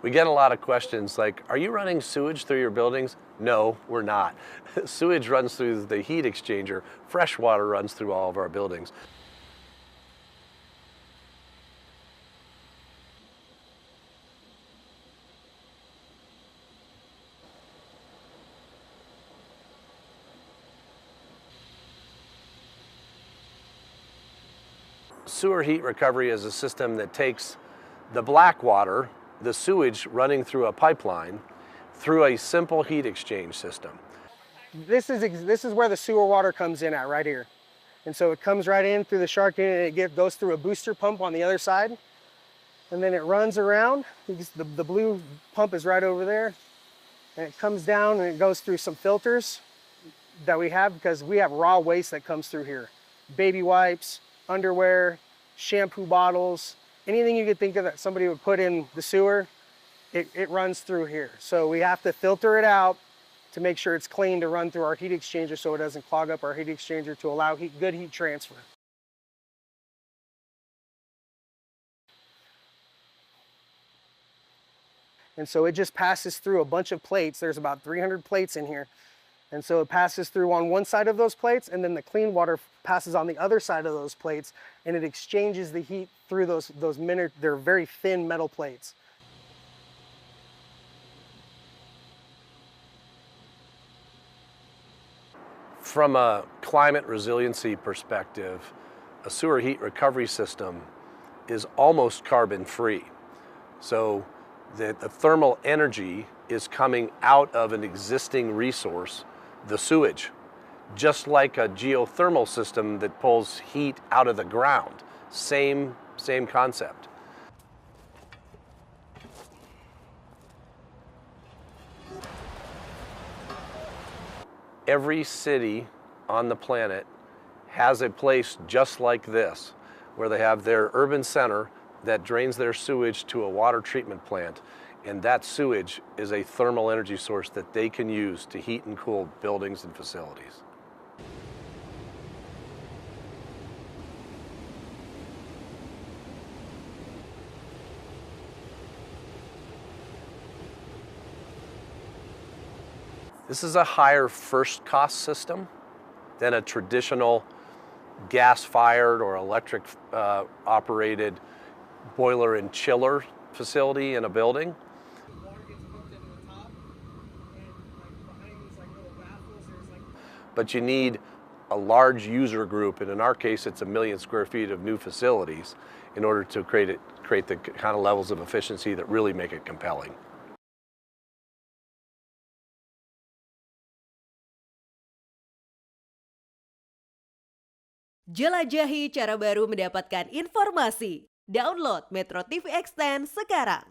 We get a lot of questions like, are you running sewage through your buildings? No, we're not. Sewage runs through the heat exchanger. Fresh water runs through all of our buildings. Sewer heat recovery is a system that takes the black water, the sewage running through a pipeline, through a simple heat exchange system. This is where the sewer water comes in at, right here. And so it comes right in through the shark unit, and it goes through a booster pump on the other side. And then it runs around. The blue pump is right over there. And it comes down and it goes through some filters that we have because we have raw waste that comes through here. Baby wipes, underwear, shampoo bottles, anything you could think of that somebody would put in the sewer, it runs through here. So we have to filter it out to make sure it's clean to run through our heat exchanger so it doesn't clog up our heat exchanger to allow good heat transfer. And so it just passes through a bunch of plates. There's about 300 plates in here. And so it passes through on one side of those plates, and then the clean water passes on the other side of those plates, and it exchanges the heat through they're very thin metal plates. From a climate resiliency perspective, a sewer heat recovery system is almost carbon free. So the thermal energy is coming out of an existing resource, the sewage, just like a geothermal system that pulls heat out of the ground. Same concept. Every city on the planet has a place just like this, where they have their urban center that drains their sewage to a water treatment plant, and that sewage is a thermal energy source that they can use to heat and cool buildings and facilities. This is a higher first cost system than a traditional gas-fired or electric operated boiler and chiller facility in a building. But you need a large user group, and in our case it's 1 million square feet of new facilities in order to create the kind of levels of efficiency that really make it compelling. Jelajahi cara baru mendapatkan informasi. Download Metro TV Extend sekarang.